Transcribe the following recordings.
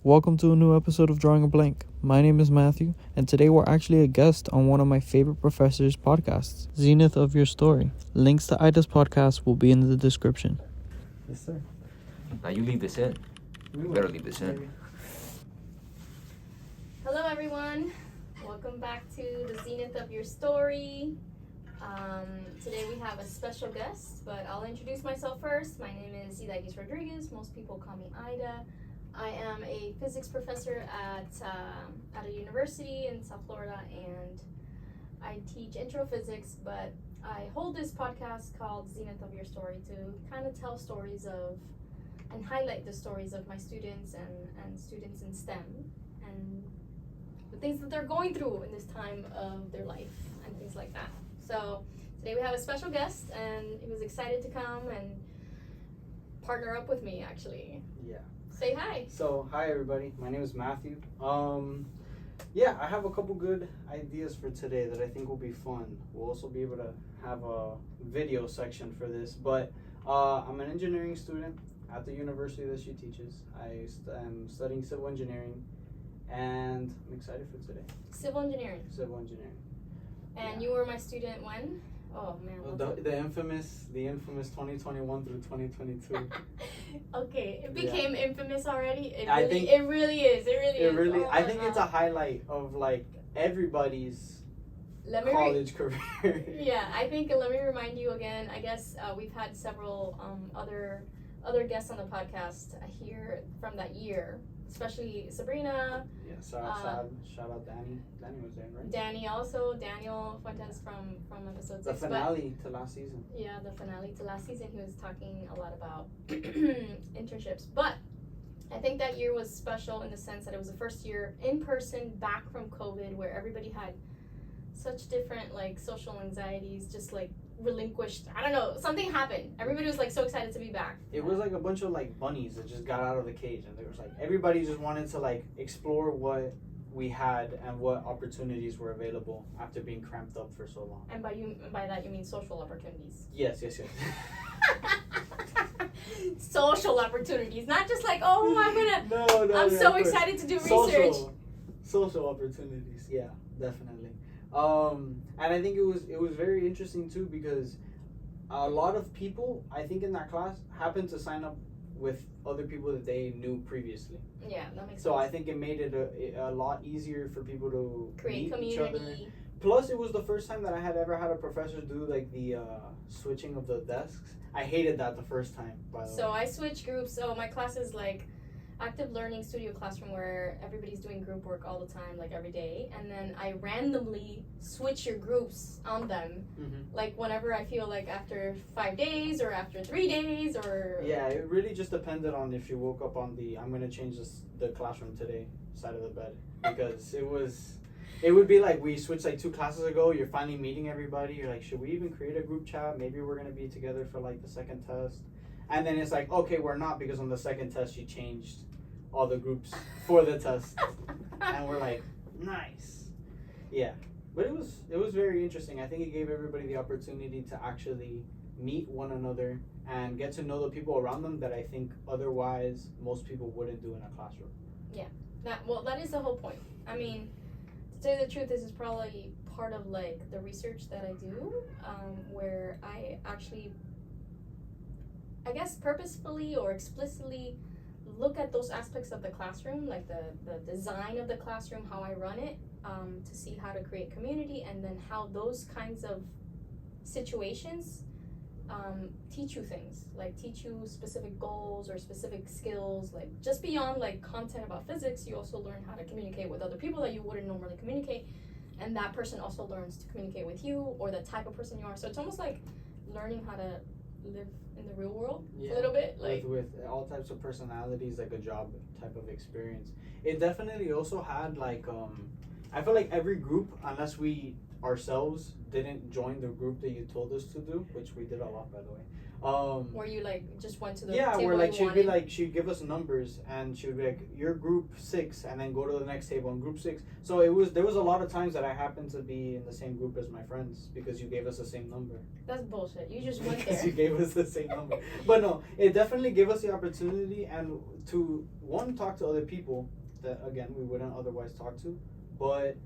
Welcome to a new episode of Drawing a Blank. My name is Matthew, and today we're actually a guest on one of my favorite professors' podcasts, Zenith of Your Story. Links to Ida's podcast will be in the description. Yes, sir. Now you leave this in. We You will. better leave this in. Hello everyone, welcome back to the Zenith of Your Story. Today we have a special guest, but I'll introduce myself first. My name is Idaigis Rodriguez. Most people call me Ida. I am a physics professor at a university in South Florida, and I teach intro physics, but I hold this podcast called Zenith of Your Story to kind of tell stories of and highlight the stories of my students and students in STEM and the things that they're going through in this time of their life and things like that. So today we have a special guest, and he was excited to come and partner up with me, actually. Yeah. Say hi. So, hi everybody. My name is Matthew. Yeah, I have a couple good ideas for today that I think will be fun. We'll also be able to have a video section for this. But I'm an engineering student at the university that she teaches. I'm studying civil engineering, and I'm excited for today. Civil engineering. Civil engineering. And Yeah. you were my student when? Oh man. The infamous 2021 through 2022. Okay, it Yeah. became infamous already. I think- it really is. It really is. Oh I my think it's a God. highlight of like everybody's Let me college career. Yeah, I think let me remind you again. I guess we've had several other guests on the podcast here from that year, especially Sabrina, Yeah, shout out Danny. Danny was there, right? Daniel Fuentes from episode The 6. But, finale to last season. yeah, the finale to last season. He was talking a lot about internships, but I think that year was special in the sense that it was the first year in person back from COVID, where everybody had such different like social anxieties, just like relinquished. I don't know, something happened. Everybody was like so excited to be back. It was like a bunch of like bunnies that just got out of the cage, and there was like everybody just wanted to like explore what we had and what opportunities were available after being cramped up for so long. And by that you mean social opportunities. Yes. Social opportunities, not just like, oh, I'm gonna. No. I'm yeah, so of course. excited to do research. Social opportunities, yeah, definitely. And I think it was very interesting too, because a lot of people I think in that class happened to sign up with other people that they knew previously. Yeah, that makes So sense. I think it made it a lot easier for people to Create meet each other. community. Plus, it was the first time that I had ever had a professor do like the switching of the desks. I hated that the first time, by the way. So I switch groups. So my class is like active learning studio classroom where everybody's doing group work all the time, like every day. And then I randomly switch your groups on them. Mhm. Like whenever I feel like after 5 days or after 3 days or. Yeah, it really just depended on if you woke up on the I'm gonna change the classroom today side of the bed, because it would be like we switched like 2 classes ago. You're finally meeting everybody. You're like, should we even create a group chat? Maybe we're gonna be together for like the second test, and then it's like, okay, we're not, because on the second test she changed all the groups for the test, and we're like, nice, yeah. But it was very interesting. I think it gave everybody the opportunity to actually meet one another and get to know the people around them that I think otherwise most people wouldn't do in a classroom. That is the whole point. I mean, to tell you the truth, this is probably part of like the research that I do, where I actually, I guess purposefully or explicitly look at those aspects of the classroom, like the design of the classroom, how I run it, to see how to create community, and then how those kinds of situations teach you things, like teach you specific goals or specific skills, like just beyond like content about physics. You also learn how to communicate with other people that you wouldn't normally communicate, and that person also learns to communicate with you, or the type of person you are. So it's almost like learning how to live in the real world a little bit, like with all types of personalities, like a job type of experience. It definitely also had like I feel like every group, unless we ourselves didn't join the group that you told us to do, which we did a lot, by the way, Where you like just went to the Yeah, table where like you she'd wanted? be like, she'd give us numbers and she would be like, you're group 6, and then go to the next table in group 6. So there was a lot of times that I happened to be in the same group as my friends because you gave us the same number. That's bullshit. You just went Because there. you gave us the same number. But no, it definitely gave us the opportunity and to one, talk to other people that again we wouldn't otherwise talk to, but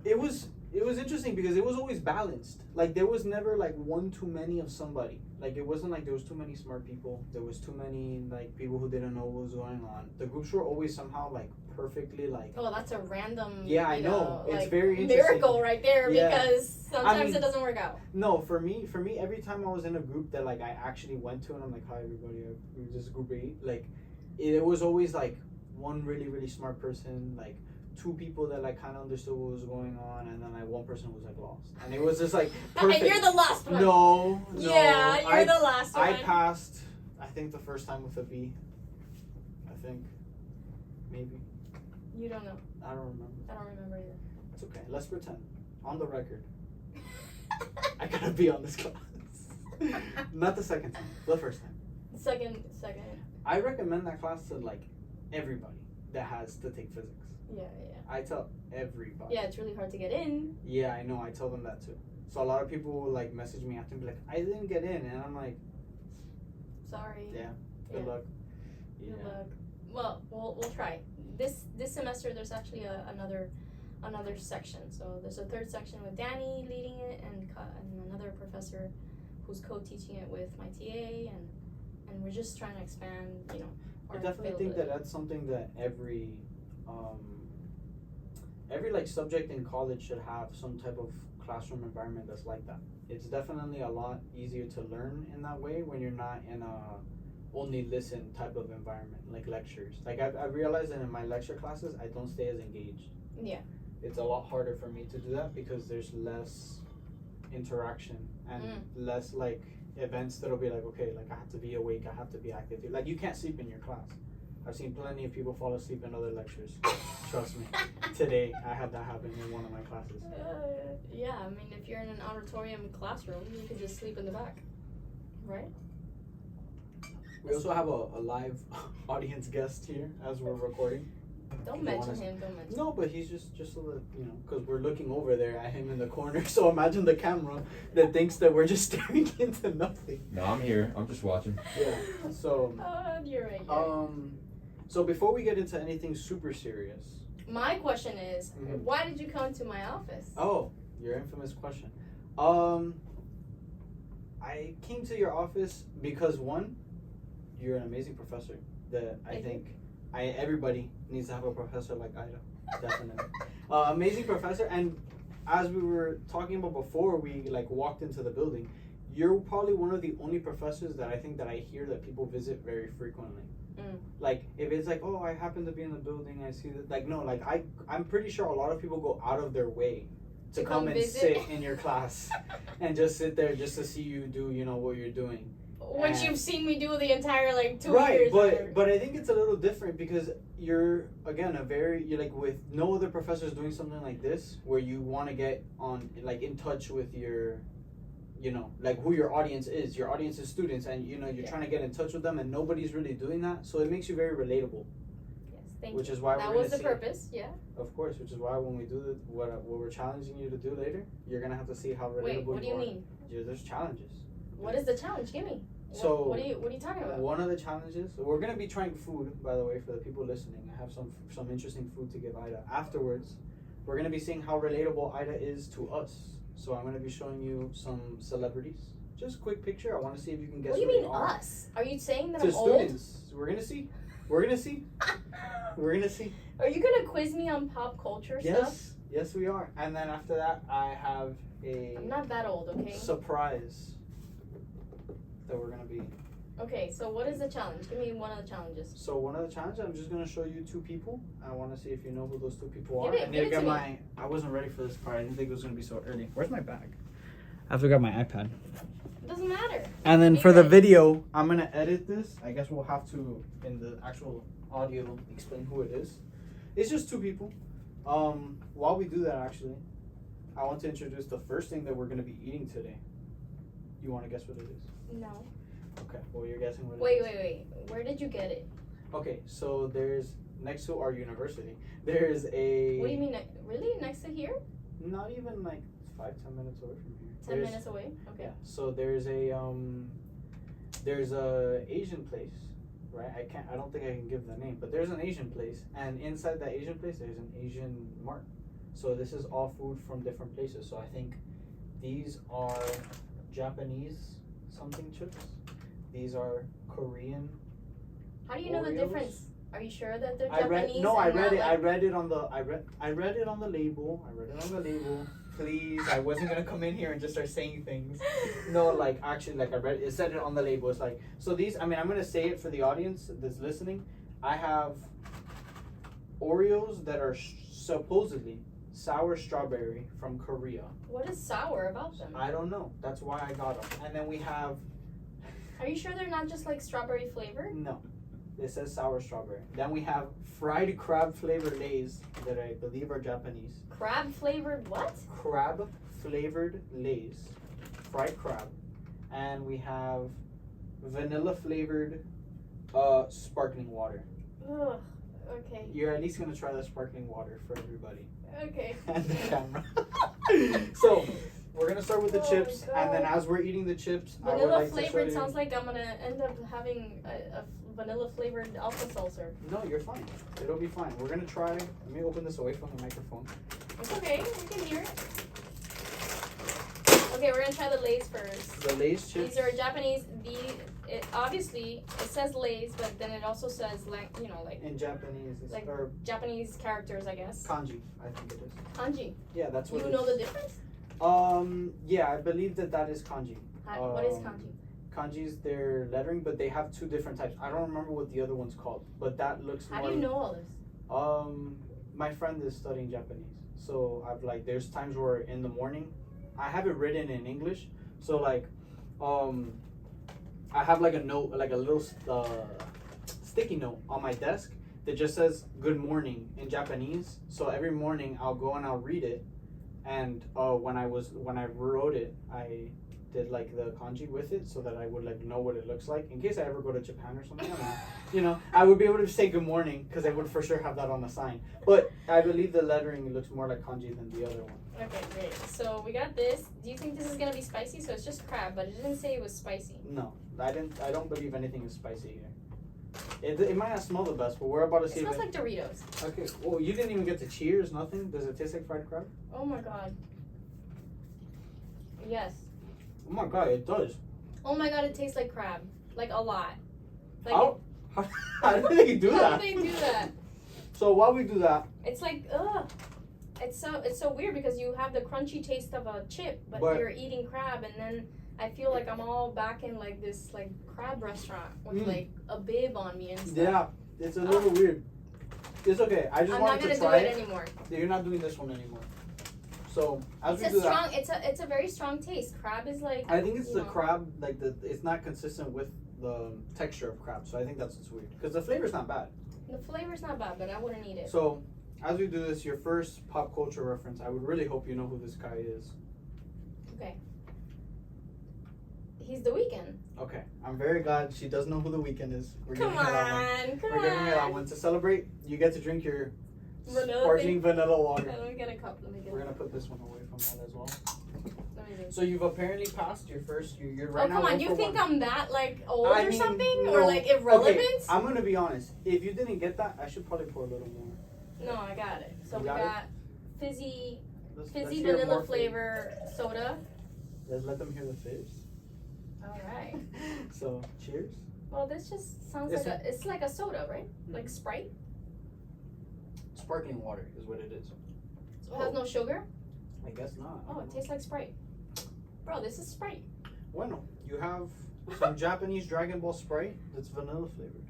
it was interesting because it was always balanced. Like there was never like one too many of somebody. Like it wasn't like there was too many smart people. There was too many like people who didn't know what was going on. The groups were always somehow like perfectly like. Oh, that's a random. Yeah, I you know. It's like, very interesting. miracle right there Yeah. because sometimes I mean, it doesn't work out. No, for me, every time I was in a group that like I actually went to and I'm like, hi everybody, this is group 8. Like, it was always like one really really smart person, like 2 people that like kind of understood what was going on, and then like 1 person was like lost, and it was just like perfect. And you're the last one. No. Yeah, you're the last one. I passed. I think the first time with a B. I think, maybe. You don't know. I don't remember. I don't remember either. It's okay. Let's pretend. On the record, I gotta be on this class. Not the second time. The first time. Second. I recommend that class to like everybody that has to take physics. Yeah. I tell everybody. Yeah, it's really hard to get in. Yeah, I know. I tell them that too. So a lot of people will like message me after and be like, I didn't get in, and I'm like, Sorry. yeah, good luck. Yeah. Good luck. Well, we'll try. This semester there's actually another section. So there's a 3rd section with Danny leading it and another professor who's co-teaching it with my TA and we're just trying to expand, I definitely think that that's something that every like subject in college should have some type of classroom environment that's like that. It's definitely a lot easier to learn in that way when you're not in a only listen type of environment like lectures. Like I've realized that in my lecture classes I don't stay as engaged. Yeah. It's a lot harder for me to do that because there's less interaction and less like events that'll be like, okay, like I have to be awake, I have to be active. Like you can't sleep in your class. I've seen plenty of people fall asleep in other lectures. Trust me. Today I had that happen in one of my classes. Yeah, I mean if you're in an auditorium classroom, you could just sleep in the back, right? We also have a live audience guest here as we're recording. Don't mention him. Don't mention. No, but he's just a little, because we're looking over there at him in the corner. So imagine the camera that thinks that we're just staring into nothing. No, I'm here. I'm just watching. Yeah. So. You're right. So before we get into anything super serious. My question is, why did you come to my office? Oh, your infamous question. I came to your office because one, you're an amazing professor that I think everybody needs to have a professor like Ida. Definitely. Amazing professor, and as we were talking about before we like walked into the building, you're probably one of the only professors that I think that I hear that people visit very frequently. Like if it's like, oh, I happen to be in the building, I see that, like, no, like I'm pretty sure a lot of people go out of their way to come and sit in your class and just sit there just to see you do what you're doing. Which you've seen me do the entire 2 years. Right, but I think it's a little different because you're again you're like with no other professors doing something like this where you want to get on like in touch with your like who your audience is. Your audience is students, and you're trying to get in touch with them, and nobody's really doing that. So it makes you very relatable. Yes, thank you. Which is why that was the purpose. Yeah. Of course, which is why when we do what we're challenging you to do later, you're gonna have to see how relatable. Wait, what do you mean? There's challenges. What is the challenge? Give me. So what are you talking about? One of the challenges, we're gonna be trying food, by the way, for the people listening. I have some interesting food to give Ida. Afterwards, we're gonna be seeing how relatable Ida is to us. So I'm gonna be showing you some celebrities. Just a quick picture. I want to see if you can guess. What do you who mean they are. us? Are you saying that To I'm students. We're gonna see. We're gonna see. We're gonna see. Are you gonna quiz me on pop culture stuff? Yes, we are. And then after that, I have I'm not that old, okay? surprise that we're gonna be. Okay, so what is the challenge? Give me one of the challenges. So one of the challenges, I'm just gonna show you 2 people. I want to see if you know who those 2 people are. Give it to me. I wasn't ready for this part. I didn't think it was gonna be so early. Where's my bag? I have to grab my iPad. It doesn't matter. And then Be for the ready. video, I'm gonna edit this. I guess we'll have to in the actual audio explain who it is. It's just 2 people. While we do that, actually, I want to introduce the first thing that we're gonna be eating today. You want to guess what it is? No. Okay. Well, you're guessing what it Wait, is. wait, wait. Where did you get it? Okay, so there's next to our university. There's a. What do you mean? Really? Next to here? Not even like 5-10 minutes away from here. 10 minutes away? Okay. Yeah. So there's a Asian place, right? I don't think I can give the name, but there's an Asian place, and inside that Asian place there's an Asian mart. So this is all food from different places. So I think these are Japanese something chips. These are Korean. How do you know the Oreos? difference? Are you sure that they're I read Japanese? no, I and read not it. like- I read it on the I read it on the label. I read it on the label. Please, I wasn't gonna come in here and just start saying things. No, like actually, like I read it said it on the label. It's like so these. I mean, I'm gonna say it for the audience that's listening. I have Oreos that are supposedly sour strawberry from Korea. What is sour about them? I don't know. That's why I got them. And then we have Are you sure they're not just like strawberry flavored? no. It says sour strawberry. Then we have fried crab flavored Lay's that I believe are Japanese. Crab flavored what? Crab flavored Lay's, fried crab, and we have vanilla flavored sparkling water. Ugh. Okay. You're at least gonna try the sparkling water for everybody Okay. and the camera. So we're gonna start with the Oh my chips, and then God. as we're eating the chips, I would Vanilla like to show flavored you. sounds like I'm gonna end up having a vanilla flavored alka seltzer. No, you're fine. It'll be fine. We're gonna try. Let me open this away from the microphone. It's okay. We can hear it. Okay, we're gonna try the Lay's first. The Lay's chips. These are Japanese. Obviously it says Lay's, but then it also says like in Japanese, it's like or Japanese characters, I guess. kanji. I think it is. Kanji. Yeah, that's what. You it know is. the difference? Yeah, I believe that is kanji. What is kanji? Kanji is their lettering, but they have two different types. I don't remember what the other one's called, but that looks How more. do you know all this? My friend is studying Japanese, so I've like there's times where in the morning, I have it written in English, so like, I have like a note, like a little sticky note on my desk that just says "Good morning" in Japanese. So every morning I'll go and I'll read it, and when I wrote it, I did like the kanji with it so that I would like know what it looks like in case I ever go to Japan or something. I would be able to say good morning because I would for sure have that on the sign. But I believe the lettering looks more like kanji than the other one. Okay, great. So we got this. Do you think this is gonna be spicy? So it's just crab, but it didn't say it was spicy. No, I don't believe anything is spicy here. It might not smell the best, but we're about to It see. smells like Doritos. Okay. Well, you didn't even get to cheers. Nothing. Does it taste like fried crab? Oh my god. Yes. Oh my god, it does. Oh my god, it tastes like crab. Like a lot. Like How did they do how that? do they do that? So while we do that, It's like ugh. It's so weird because you have the crunchy taste of a chip, but you're eating crab, and then I feel like I'm all back in like this like crab restaurant with like a bib on me and stuff. yeah, it's a little weird. It's okay. I just I'm not wanted gonna to do try it it. anymore. You're not doing this one anymore. So as It's we a do strong. that, It's a very strong taste. Crab is like. I think it's you the know. crab. Like it's not consistent with the texture of crab. So I think that's what's weird. Because the flavor's not bad. The flavor's not bad, but I wouldn't eat it. So as we do this, your first pop culture reference. I would really hope you know who this guy is. Okay. He's The Weeknd. Okay, I'm very glad she does know who the Weeknd is. We're Come giving her that one. on, come We're giving her that on. one to celebrate. You get to drink your Vanilla sparkling vanilla water. Let me get a cup. Let me get We're a gonna cup. put this one away from that as well. Let me do. So you've apparently passed your first. You're right Oh now. come on! one You for think one. I'm that like old I or mean, something no. or like irrelevant? Okay, I'm gonna be honest. If you didn't get that, I should probably pour a little more. No, I got it. So You we got it? got fizzy Let's vanilla hear more flavor soda. Let's let them hear the fizz. All right. So cheers. Well, this just sounds It's like it's like a soda, right? Like Sprite. Sparkling water is what it is. So it has no sugar. I guess not. Oh, it tastes like Sprite. Bro, this is Sprite. Bueno, you have some Japanese Dragon Ball Sprite that's vanilla flavored.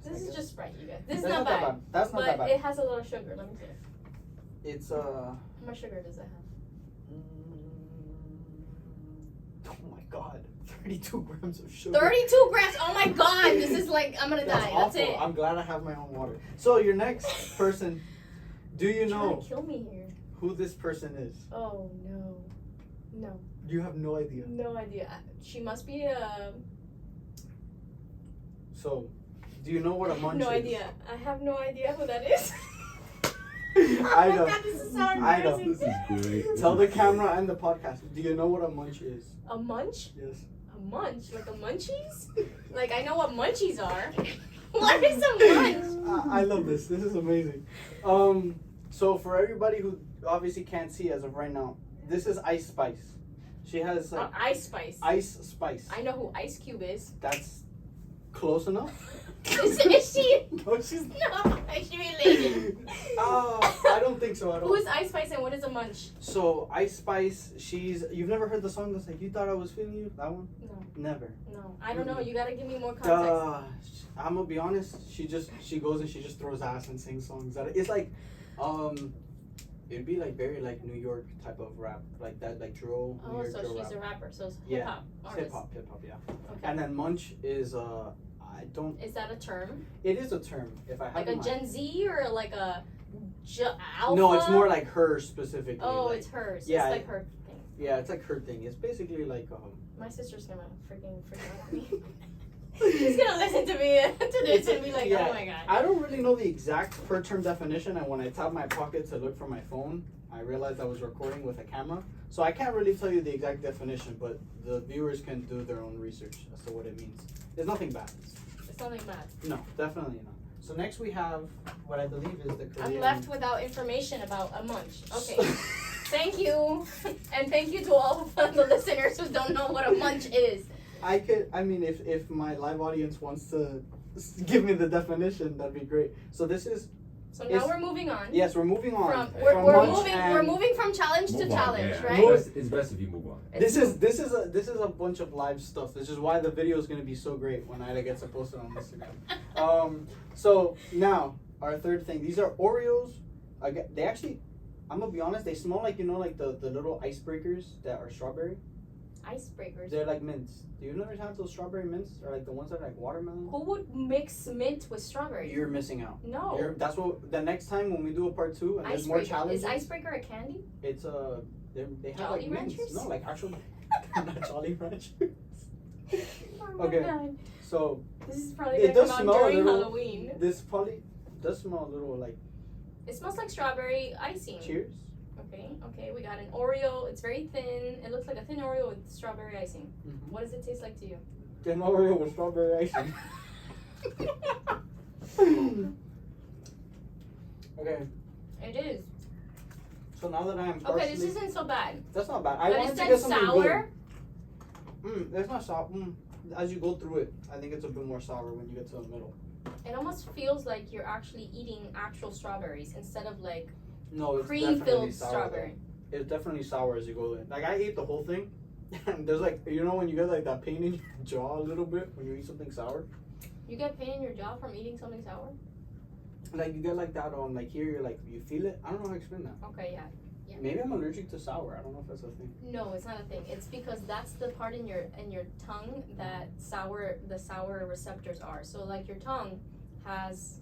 This I is guess. just Sprite, you guys. This is That's not that bad. That's not But that bad. it has a little sugar. Let me see. It's How much sugar does it have? Oh my god, 32 grams of sugar. 32 grams. Oh my god, this is like I'm gonna That's die. awful. That's it. I'm glad I have my own water. So your next person, do you You're trying know to kill me here. who this person is? Oh no. No. You have no idea. No idea. She must be a. So, do you know what a munch No is? idea. I have no idea who that is. I Oh know. my god, this is so I know. embarrassing. This is great. Tell the camera and the podcast. Do you know what a munch is? A munch? Yes. A munch? Like a munchies? Like I know what munchies are. What is a munch? I love this. This is amazing. So for everybody who obviously can't see as of right now, this is Ice Spice. She has like Ice Spice. Ice Spice. I know who Ice Cube is. That's close enough. Is she? No, she's. No, is she related? I don't think so at all. Who is Ice Spice and what is a munch? So Ice Spice, you've never heard the song that's like, you thought I was feeling you? That one? No. Never. No, I don't know. You gotta give me more context. I'm gonna be honest. She goes and she just throws ass and sings songs. It's like, it'd be like very like New York type of rap, like that, like drill. New Oh, York so drill she's rap. a rapper. So it's Yeah. hip hop artist. Hip hop, yeah. Okay. And then munch is I don't. Is that a term? It is a term. If I have Like a in mind. Gen Z or like a alpha? No, it's more like her specifically. Oh, like, it's hers. yeah, It's like her thing. Yeah, it's like her thing. It's basically like My sister's gonna freaking freak out on me. She's gonna listen to me to this and be like, yeah, oh my god. I don't really know the exact per term definition, and when I tapped my pocket to look for my phone, I realized I was recording with a camera. So I can't really tell you the exact definition, but the viewers can do their own research as to what it means. It's nothing bad. It's something bad. No, definitely not. So next we have what I believe is the Korean. I'm left without information about a munch. Okay. Thank you. And thank you to all of the listeners who don't know what a munch is. I mean, if my live audience wants to give me the definition, that'd be great. So this is. So now we're moving on. Yes, we're moving on. From, From we're munch moving from challenge to Move on, challenge, yeah. right? It's best if you move on. This is a bunch of live stuff. This is why the video is gonna be so great when Ida gets it posted on Instagram. So now our third thing. These are Oreos. They actually, I'm gonna be honest. They smell like like the little icebreakers that are strawberry. Icebreakers. They're like mints. Do you never have those strawberry mints? Or like the ones that are like watermelon? Who would mix mint with strawberry? You're missing out. No. That's what the next time when we do a part 2 and there's more Icebreaker. challenges. Is icebreaker a candy? It's they have Jolly like mints. Ranchers? No, like actual not Jolly Ranchers. Oh my Okay. god. So This is probably It gonna does come out smell a during little- Halloween. this probably does smell a little like It smells like strawberry icing. Cheers. Okay, we got an Oreo. It's very thin. It looks like a thin Oreo with strawberry icing. Mm-hmm. What does it taste like to you? An Oreo with strawberry icing. Okay, It is. so now that I am Okay, this partially, isn't so bad. that's not bad. I But wanted it to get said something sour. good. That's not sour. As you go through it, I think it's a bit more sour when you get to the middle. It almost feels like you're actually eating actual strawberries instead of like No, it's cream definitely filled sour. strawberry. Though. It's definitely sour as you go in. Like I ate the whole thing, and there's like when you get like that pain in your jaw a little bit when you eat something sour. You get pain in your jaw from eating something sour? Like you get like that on like here, you're like you feel it. I don't know how to explain that. Okay, yeah. Maybe I'm allergic to sour. I don't know if that's a thing. No, it's not a thing. It's because that's the part in your tongue that the sour receptors are. So like your tongue has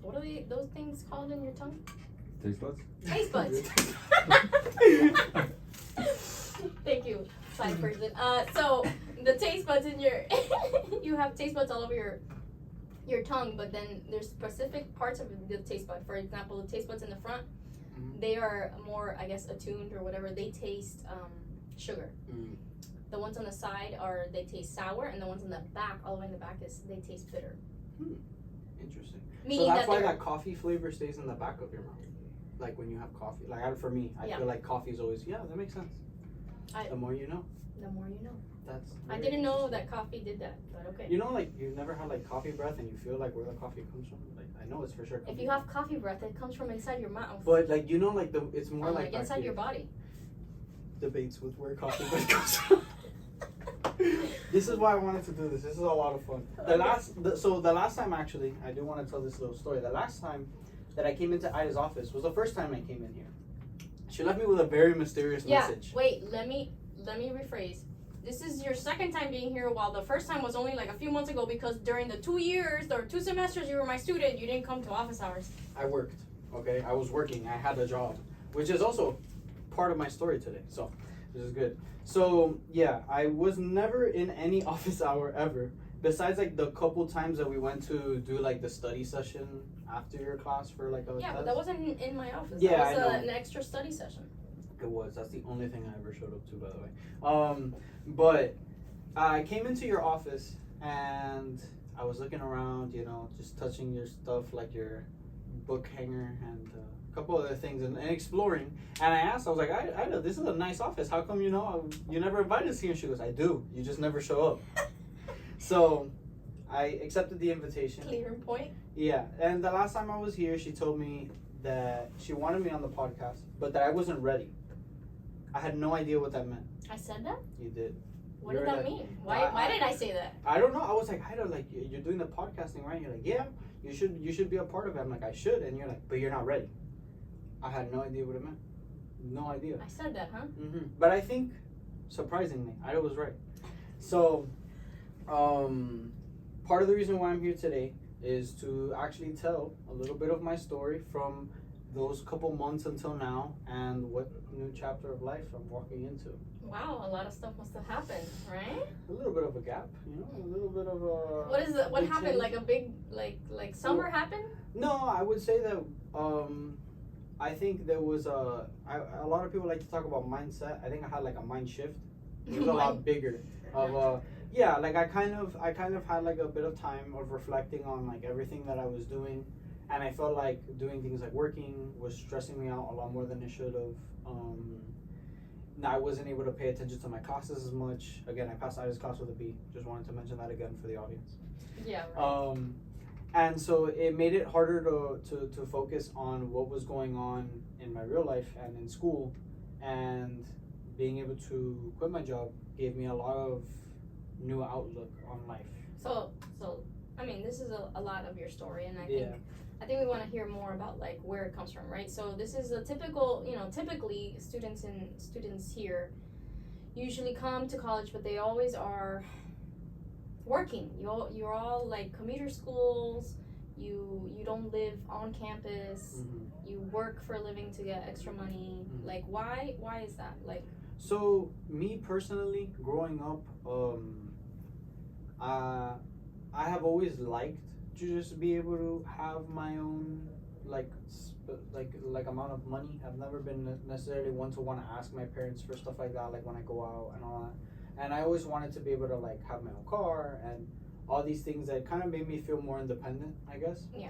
what are those things called in your tongue? Taste buds? Taste buds. Thank you, side person. So the taste buds in your you have taste buds all over your tongue, but then there's specific parts of the taste bud. For example, the taste buds in the front, they are more, I guess, attuned or whatever. They taste sugar. Mm. The ones on the side they taste sour, and the ones in the back, all the way in the back, they taste bitter. Interesting. Meaning so that's why they're- that coffee flavor stays in the back of your mouth. Like when you have coffee. Like for me, I Yeah. feel like coffee is always that makes sense. The more you know. The more you know. That's. I very didn't know interesting. that coffee did that, but okay. You know, like you've never had like coffee breath and you feel like where the coffee comes from. Like I know it's for sure. If you have coffee breath, it comes from inside your mouth. But like like it's more or like like inside your body. debates with where coffee breath comes from. This is why I wanted to do this. This is a lot of fun. The last time actually, I do want to tell this little story. The last time that I came into Ida's office was the first time I came in here. She left me with a very mysterious message. Wait, let me rephrase. This is your second time being here, while the first time was only like a few months ago, because during the 2 years or 2 semesters you were my student, you didn't come to office hours. I worked, okay? I was working. I had a job, which is also part of my story today. So, This is good. So yeah, I was never in any office hour ever. Besides like the couple times that we went to do like the study session after your class for like a Yeah, test. but that wasn't in my office. Yeah, that was I know. an extra study session. It was. That's the only thing I ever showed up to, by the way. But I came into your office and I was looking around, you know, just touching your stuff like your book hanger and a couple other things and exploring. And I asked, I was like, I know this is a nice office. How come you never invited us here? And she goes, I do. You just never show up. So I accepted the invitation. Clear in point. Yeah, and the last time I was here, she told me that she wanted me on the podcast, but that I wasn't ready. I had no idea what that meant. I said that? You did. What You did were that like- mean? Why did I say that? I don't know. I was like, I don't like. You're doing the podcasting, right? You're like, yeah. You should be a part of it. I'm like, I should, and you're like, but you're not ready. I had no idea what it meant. No idea. I said that, huh? But I think, surprisingly, I was right. So, part of the reason why I'm here today is to actually tell a little bit of my story from those couple months until now and what new chapter of life I'm walking into. Wow, a lot of stuff must have happened, right? A little bit of a gap, you know, a little bit of a. What is it? What big happened? change. Like a big, like summer happened? No, I would say that I think there was a lot of people like to talk about mindset. I think I had like a mind shift. It was a lot bigger of yeah, like I kind of had like a bit of time of reflecting on like everything that I was doing, and I felt like doing things like working was stressing me out a lot more than it should have. I wasn't able to pay attention to my classes as much. Again, I passed IDA's class with a B. Just wanted to mention that again for the audience. Yeah, right. And so it made it harder to focus on what was going on in my real life and in school, and being able to quit my job gave me a lot of new outlook on life. So I mean, this is a lot of your story, and I think we want to hear more about like where it comes from, right? So this is a typical, typically students here usually come to college, but they always are working. You're all like commuter schools. You don't live on campus. You work for a living to get extra money. Like why is that? Like, so me personally, growing up, I have always liked to just be able to have my own like amount of money. I've never been necessarily one to want to ask my parents for stuff like that, like when I go out and all that. And I always wanted to be able to like have my own car and all these things that kind of made me feel more independent, I guess. Yeah.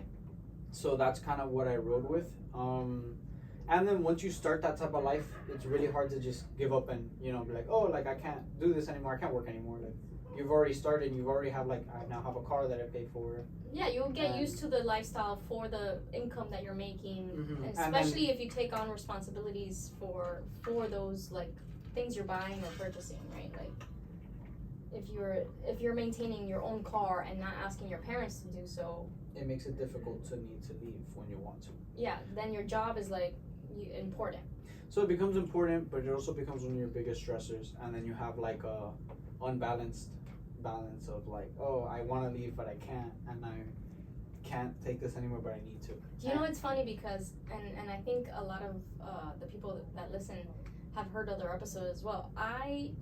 So that's kind of what I rode with. And then once you start that type of life, it's really hard to just give up and be like, oh, like I can't do this anymore. I can't work anymore. Like you've already started. You already have I now have a car that I pay for. Yeah, you'll get used to the lifestyle for the income that you're making, and And especially if you take on responsibilities for those like things you're buying or purchasing, right? Like if you're maintaining your own car and not asking your parents to do so, it makes it difficult to need to leave when you want to. Yeah, then your job is like important. So it becomes important, but it also becomes one of your biggest stressors, and then you have like a unbalanced balance of like, oh, I want to leave but I can't, and I can't take this anymore but I need to. You know, it's funny because and I think a lot of the people that listen have heard other episodes as well. I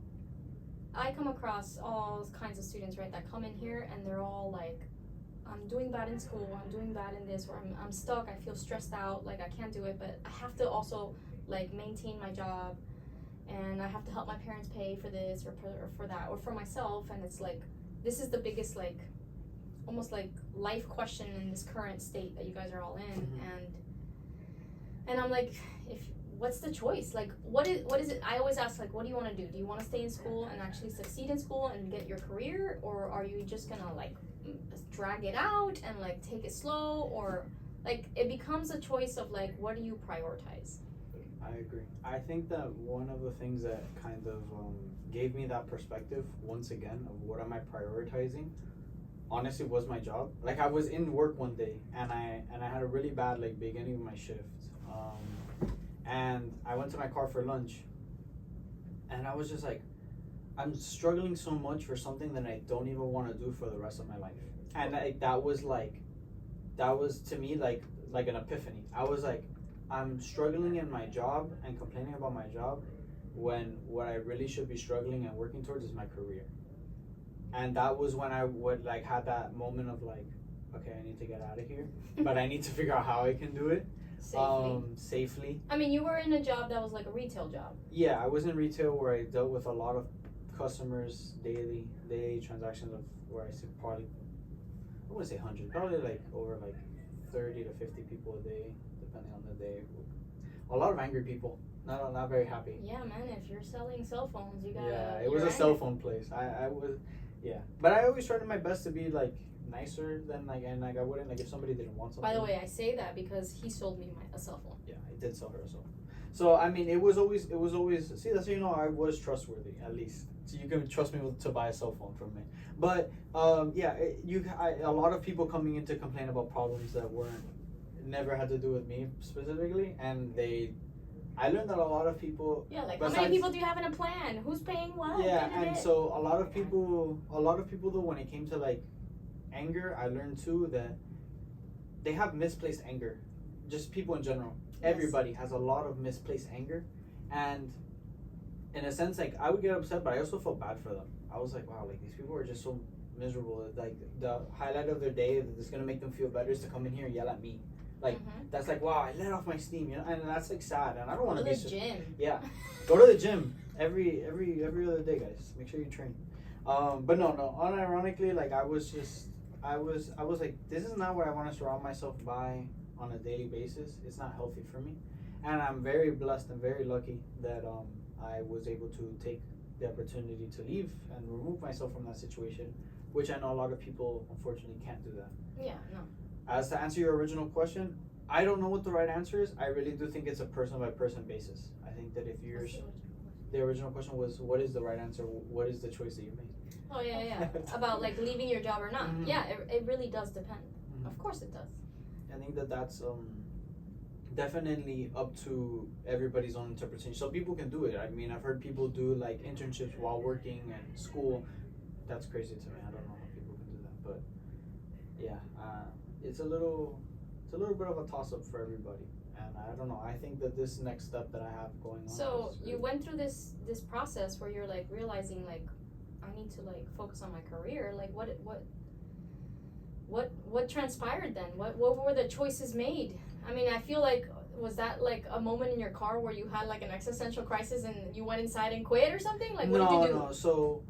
come across all kinds of students, right, that come in here and they're all like, I'm doing bad in school, I'm doing bad in this, or I'm stuck, I feel stressed out, like I can't do it, but I have to also like maintain my job, and I have to help my parents pay for this or for that or for myself, and it's like this is the biggest like almost like life question in this current state that you guys are all in. And I'm like, what's the choice? Like what is it? I always ask, like, what do you want to do? Do you want to stay in school and actually succeed in school and get your career, or are you just gonna like drag it out and like take it slow, or like it becomes a choice of like what do you prioritize? I agree. I think that one of the things that kind of gave me that perspective once again of what am I prioritizing, honestly, was my job. Like I was in work one day and I had a really bad like beginning of my shift, and I went to my car for lunch, and I was just like, I'm struggling so much for something that I don't even want to do for the rest of my life. And that was to me like an epiphany. I was like, I'm struggling in my job and complaining about my job, when what I really should be struggling and working towards is my career. And that was when I would like had that moment of like, okay, I need to get out of here, but I need to figure out how I can do it safely. I mean, you were in a job that was like a retail job. Yeah, I was in retail where I dealt with a lot of customers daily transactions of where I see probably, I wouldn't say 100, probably like over like 30 to 50 people a day, depending on the day. A lot of angry people, not very happy. Yeah, man. If you're selling cell phones, you gotta. Yeah, it was a cell phone place. I was, yeah, but I always tried my best to be like nicer than like, and like I wouldn't like if somebody didn't want something. By the way, I say that because he sold me a cell phone. Yeah, I did sell her a cell phone. So I mean, it was always see, that's how you know I was trustworthy at least. So you can trust me to buy a cell phone from me. But yeah, a lot of people coming in to complain about problems that never had to do with me specifically, and I learned that a lot of people. Yeah, like how many people do you have in a plan? Who's paying what? Yeah, and so a lot of people though, when it came to like anger, I learned too that they have misplaced anger. Just people in general. Yes. Everybody has a lot of misplaced anger, and in a sense, like I would get upset, but I also felt bad for them. I was like, wow, like these people are just so miserable. Like the highlight of their day that's gonna make them feel better is to come in here and yell at me. Like that's like, wow, I let off my steam, you know, and that's like sad, and I don't want to be. Go to the gym. Yeah, go to the gym every other day, guys. Make sure you train. But no. Unironically, like I was like, this is not what I want to surround myself by on a daily basis. It's not healthy for me, and I'm very blessed and very lucky that I was able to take the opportunity to leave and remove myself from that situation, which I know a lot of people unfortunately can't do that. Yeah, no. As to answer your original question, I don't know what the right answer is. I really do think it's a person by person basis. I think that if you're the original question was, what is the right answer? What is the choice that you made? Oh yeah. About like leaving your job or not. Mhm. Yeah, it really does depend. Mhm. Of course it does. I think that's definitely up to everybody's own interpretation. Some people can do it. I mean, I've heard people do like internships while working and school. That's crazy to me. I don't know how people can do that, but yeah, it's a little bit of a toss up for everybody. And I don't know. I think that this next step that I have going on. So is you went through this process where you're like realizing like I need to like focus on my career. Like what transpired then? What were the choices made? I mean, I feel like was that like a moment in your car where you had like an existential crisis and you went inside and quit or something? Like what did you do? No. So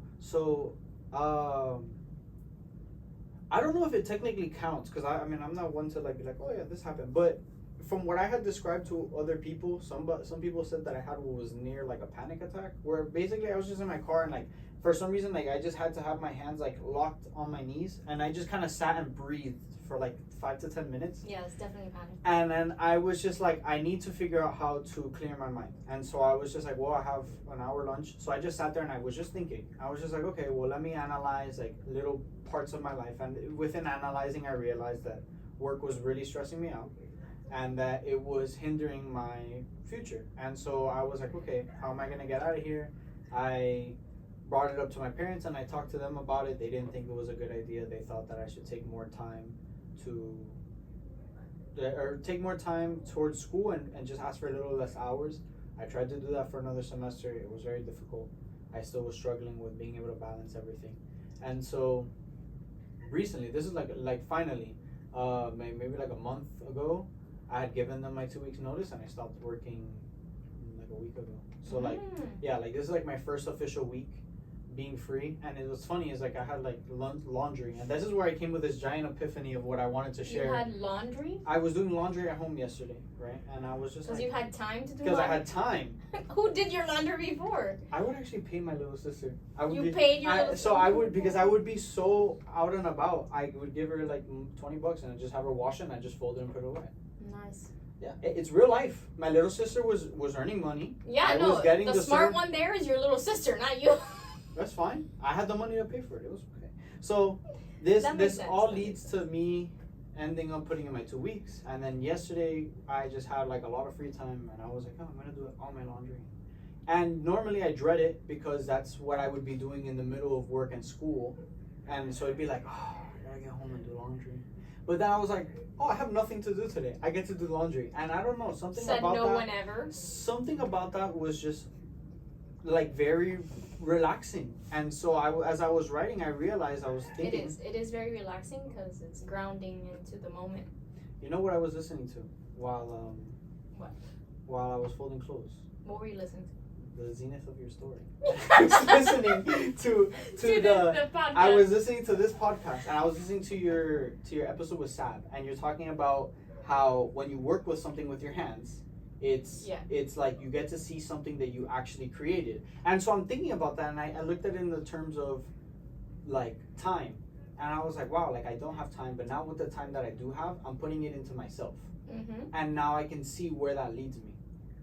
I don't know if it technically counts because I mean I'm not one to like be like, oh yeah, this happened, but from what I had described to other people, some people said that I had what was near like a panic attack, where basically I was just in my car and like for some reason like I just had to have my hands like locked on my knees and I just kind of sat and breathed for like 5 to 10 minutes. Yeah, it's definitely panic. And then I was just like, I need to figure out how to clear my mind. And so I was just like, well, I have an hour lunch. So I just sat there and I was just thinking. I was just like, okay, well, let me analyze like little parts of my life. And within analyzing, I realized that work was really stressing me out and that it was hindering my future. And so I was like, okay, how am I going to get out of here? I brought it up to my parents and I talked to them about it. They didn't think it was a good idea. They thought that I should take more time towards school and just ask for a little less hours. I tried to do that for another semester. It was very difficult. I still was struggling with being able to balance everything. And so recently, this is like finally, maybe like a month ago, I had given them my 2 weeks notice and I stopped working like a week ago. So like, yeah, like this is like my first official week being free. And it was funny is like I had like laundry, and this is where I came with this giant epiphany of what I wanted to share. You had laundry? I was doing laundry at home yesterday, right? And I was just because like, you had time to do laundry? because I had time. Who did your laundry before? I would actually pay my little sister. You paid your little sister? So I would, because I would be so out and about, I would give her like $20 and I'd just have her wash it and I'd just fold it and put it away. Nice. Yeah, it's real life. My little sister was earning money. Yeah, I no, was getting the smart one there is your little sister, not you. That's fine. I had the money to pay for it. It was okay. So this all leads to me ending up putting in my 2 weeks. And then yesterday I just had like a lot of free time and I was like, oh, I'm gonna do all my laundry. And normally I dread it because that's what I would be doing in the middle of work and school. And so it'd be like, oh, I gotta get home and do laundry. But then I was like, oh, I have nothing to do today. I get to do laundry. And I don't know, something Said about no that. one ever. Something about that was just like very relaxing. And so as I was writing, I realized I was thinking. It is very relaxing because it's grounding into the moment. You know what I was listening to while What? While I was folding clothes? What were you listening to? The zenith of your story. I was listening to the podcast. I was listening to this podcast, and I was listening to your episode with Sab, and you're talking about how when you work with something with your hands, it's like you get to see something that you actually created. And so I'm thinking about that, and I looked at it in the terms of like time, and I was like, wow, like I don't have time, but now with the time that I do have, I'm putting it into myself, and now I can see where that leads me,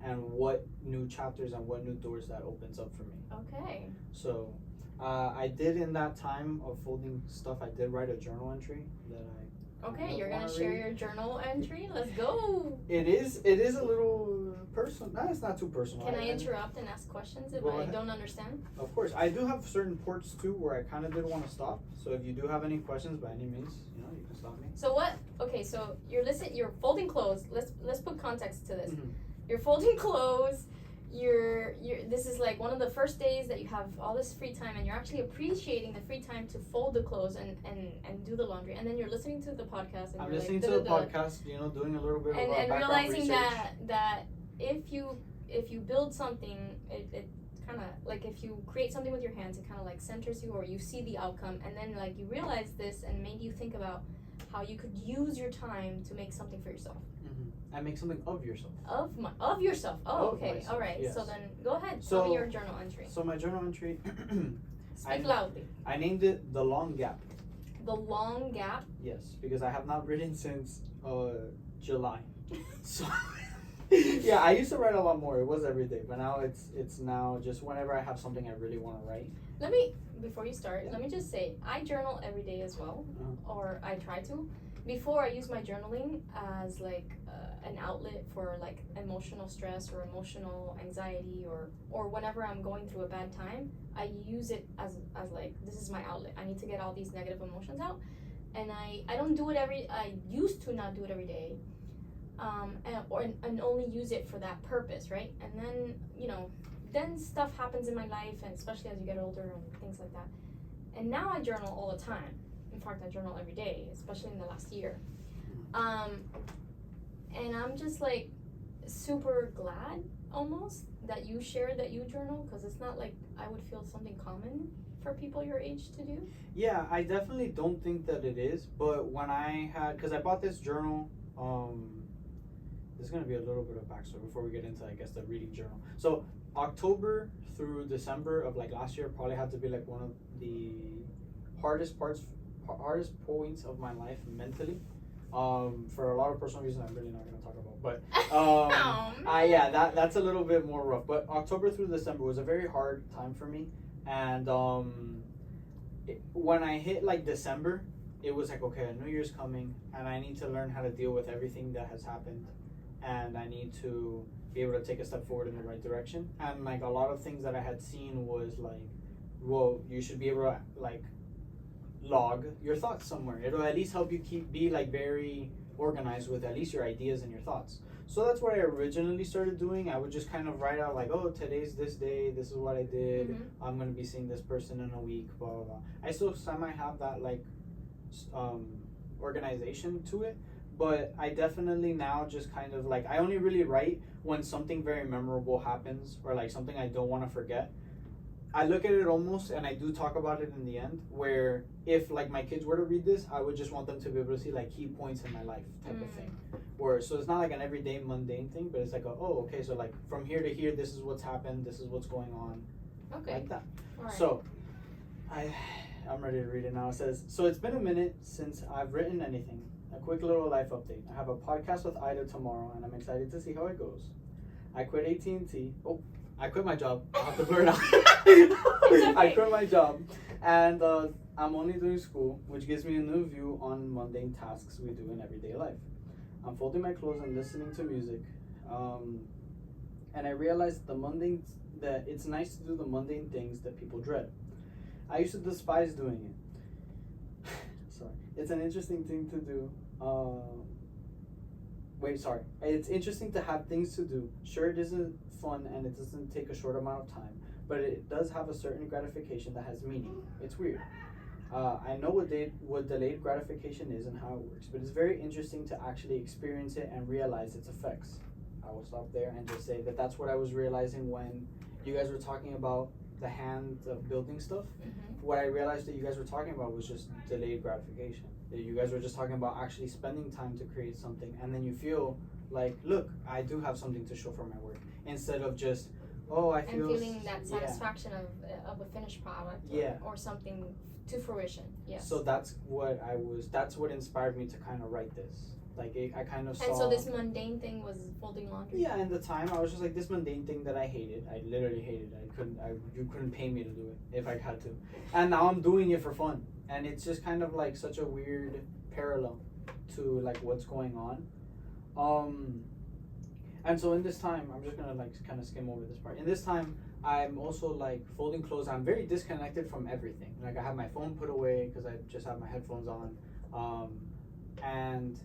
and what new chapters and what new doors that opens up for me. Okay. So I did, in that time of folding stuff, I did write a journal entry that Okay, you're gonna share your journal entry? Let's go! It is a little personal. No, it's not too personal. Can I interrupt and ask questions if Go I ahead. don't understand? Of course. I do have certain ports too where I kind of did want to stop. So if you do have any questions, by any means, you can stop me. So what? Okay, so you're folding clothes. Let's put context to this. Mhm. You're folding clothes. You're this is like one of the first days that you have all this free time, and you're actually appreciating the free time to fold the clothes and do the laundry, and then you're listening to the podcast and I'm you're listening like, to the podcast, doing a little bit of and background realizing research. that if you build something, it kind of like if you create something with your hands, it kind of like centers you, or you see the outcome, and then like you realize this and made you think about how you could use your time to make something for yourself. And make something of yourself. Of yourself. Oh, Of okay. myself, All right. yes. So then go ahead. So- Tell me your journal entry. So my journal entry, Speak loudly. I named it The Long Gap. The long gap. Yes, because I have not written since July. So yeah, I used to write a lot more. It was every day, but now it's now just whenever I have something I really want to write. Before you start, Yeah. let me just say, I journal every day as well, Uh-huh. or I try to. Before, I use my journaling as like an outlet for like emotional stress or emotional anxiety, or whenever I'm going through a bad time, I use it as like, this is my outlet. I need to get all these negative emotions out, and I don't do it I used to not do it every day, and only use it for that purpose, right? And then then stuff happens in my life, and especially as you get older and things like that. And now I journal all the time. In fact, I journal every day, especially in the last year. And I'm just like super glad almost that you share that you journal, because it's not like I would feel something common for people your age to do. Yeah, I definitely don't think that it is, but when because I bought this journal, there's going to be a little bit of backstory before we get into, I guess, the reading journal. So October through December of like last year probably had to be like one of the hardest points of my life mentally. For a lot of personal reasons I'm really not going to talk about, but that's a little bit more rough. But October through December was a very hard time for me, and when I hit like December, it was like, okay, New Year's coming, and I need to learn how to deal with everything that has happened, and I need to be able to take a step forward in the right direction. And like a lot of things that I had seen was like, well, you should be able to like log your thoughts somewhere. It'll at least help you be like very organized with at least your ideas and your thoughts. So that's what I originally started doing. I would just kind of write out like, oh, today's this day, this is what I did. Mm-hmm. I'm gonna be seeing this person in a week, blah blah blah. I still semi have that like organization to it, but I definitely now just kind of like, I only really write when something very memorable happens, or like something I don't want to forget. I look at it almost, and I do talk about it in the end, where if like my kids were to read this, I would just want them to be able to see like key points in my life type of thing. Where so it's not like an everyday mundane thing, but it's like okay, so like from here to here, this is what's happened, this is what's going on, Okay. like that. Alright. So I'm ready to read it now. It says, so it's been a minute since I've written anything. A quick little life update. I have a podcast with Ida tomorrow, and I'm excited to see how it goes. I quit AT&T. Oh, I quit my job. I'll have to blur it out. okay. I quit my job, and I'm only doing school, which gives me a new view on mundane tasks we do in everyday life. I'm folding my clothes and listening to music, and I realized that it's nice to do the mundane things that people dread. I used to despise doing it. Sorry. It's an interesting thing to do. It's interesting to have things to do. Sure, it isn't fun and it doesn't take a short amount of time, but it does have a certain gratification that has meaning. It's weird. I know what delayed gratification is and how it works, but it's very interesting to actually experience it and realize its effects. I will stop there and just say that that's what I was realizing when you guys were talking about the hand of building stuff. Mm-hmm. What I realized that you guys were talking about was just delayed gratification. That you guys were just talking about actually spending time to create something, and then you feel like, look, I do have something to show for my work, instead of just, oh, I feel. And feeling that yeah. satisfaction of a finished product. Yeah. Or something to fruition. Yes. So that's what inspired me to kind of write this. Like I kind of saw. And so this mundane thing was folding laundry. Yeah, in the time I was just like this mundane thing that I hated. I literally hated. You couldn't pay me to do it if I had to. And now I'm doing it for fun, and it's just kind of like such a weird parallel to like what's going on. And so in this time, I'm just gonna like kind of skim over this part. In this time, I'm also like folding clothes. I'm very disconnected from everything. Like I have my phone put away because I just have my headphones on, and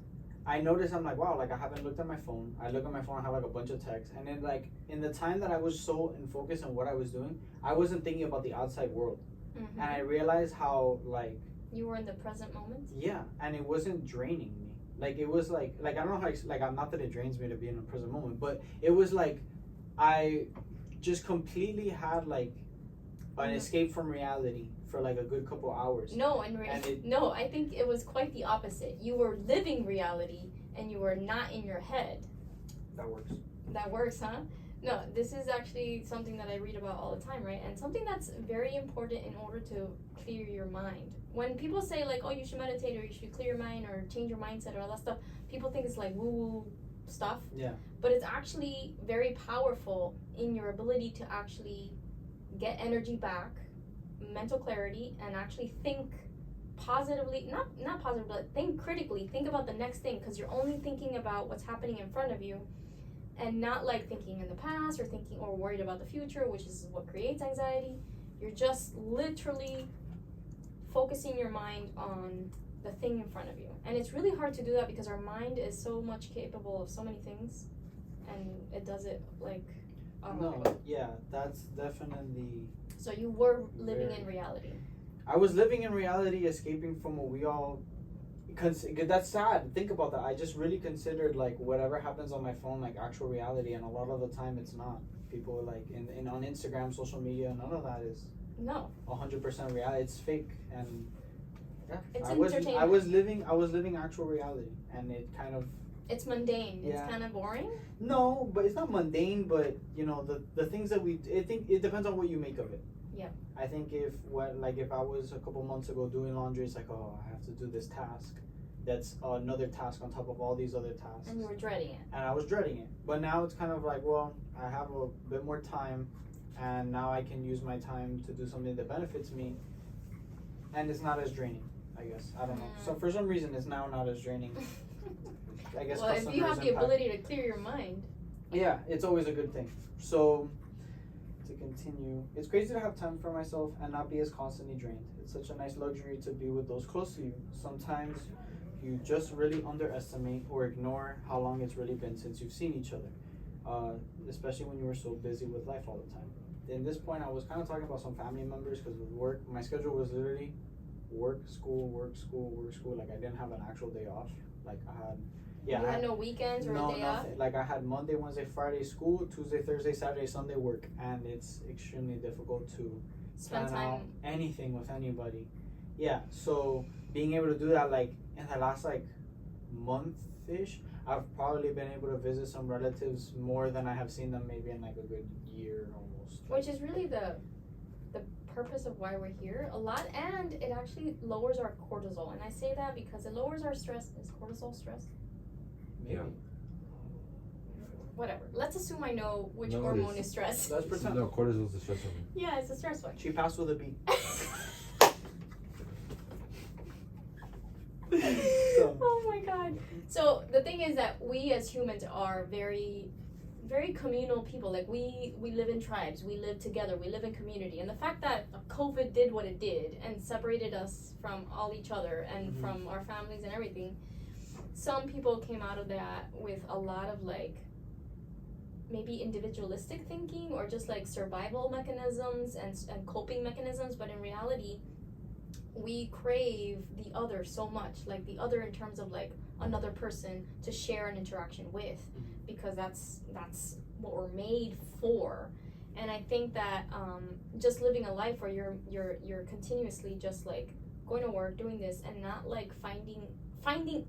I noticed I'm like, wow, like I haven't looked at my phone. I look at my phone, I have like a bunch of texts, and then like in the time that I was so in focus on what I was doing, I wasn't thinking about the outside world, Mm-hmm. and I realized how like You were in the present moment. yeah, and it wasn't draining me. Like it was like I don't know how like I'm not that it drains me to be in a present moment, but it was like I just completely had like an escape from reality for like a good couple hours. No, And no, I think it was quite the opposite. You were living reality and you were not in your head. That works. That works, huh? No, this is actually something that I read about all the time, right? And something that's very important in order to clear your mind. When people say like, oh, you should meditate or you should clear your mind or change your mindset or all that stuff, people think it's like woo-woo stuff. Yeah. But it's actually very powerful in your ability to actually get energy back, mental clarity, and actually think positively, not positively, but think critically. Think about the next thing, because you're only thinking about what's happening in front of you and not like thinking in the past or thinking or worried about the future, which is what creates anxiety. You're just literally focusing your mind on the thing in front of you. And it's really hard to do that because our mind is so much capable of so many things, and it does it like No, yeah, that's definitely. So you were living Very. in reality. I was living in reality, escaping from what we all. That's sad. Think about that. I just really considered like whatever happens on my phone like actual reality, and a lot of the time it's not. People like in on Instagram, social media, none of that is No. 100% reality. It's fake, and yeah, It's I was entertainment. I was living actual reality, and it kind of. It's mundane. Yeah. It's kind of boring. No, but it's not mundane. But you know the things that I think it depends on what you make of it. Yeah. I think if I was a couple months ago doing laundry, it's like, oh, I have to do this task. That's another task on top of all these other tasks. And you were dreading it. And I was dreading it. But now it's kind of like, well, I have a bit more time, and now I can use my time to do something that benefits me, and it's not as draining. I guess I don't know. So for some reason, it's now not as draining. I guess. Well, if you have the ability to clear your mind. Yeah, it's always a good thing. So, to continue, it's crazy to have time for myself and not be as constantly drained. It's such a nice luxury to be with those close to you. Sometimes you just really underestimate or ignore how long it's really been since you've seen each other, especially when you were so busy with life all the time. In this point, I was kind of talking about some family members because with work, my schedule was literally work, school, work, school, work, school. Like I didn't have an actual day off. Like I had. Yeah, You had no weekends or a day off? Like I had Monday, Wednesday, Friday school, Tuesday, Thursday, Saturday, Sunday work, and it's extremely difficult to Spend plan out time. anything with anybody. Yeah, so being able to do that like in the last like month-ish, I've probably been able to visit some relatives more than I have seen them maybe in like a good year almost. Which is really the purpose of why we're here a lot, and it actually lowers our cortisol. And I say that because it lowers our stress. Is cortisol stress? Maybe. Yeah. Whatever. Let's assume I know which No, it hormone is. is stress. Let's pretend. No, cortisol is the stress hormone. Yeah, it's a stress one. She passed with a B. Oh my god. So the thing is that we as humans are very very communal people. Like we live in tribes, we live together, we live in community. And the fact that COVID did what it did and separated us from all each other and Mhm. from our families and everything, some people came out of that with a lot of like maybe individualistic thinking or just like survival mechanisms and coping mechanisms, but in reality we crave the other so much, like the other in terms of like another person to share an interaction with, because that's what we're made for. And I think that just living a life where you're continuously just like going to work, doing this, and not like finding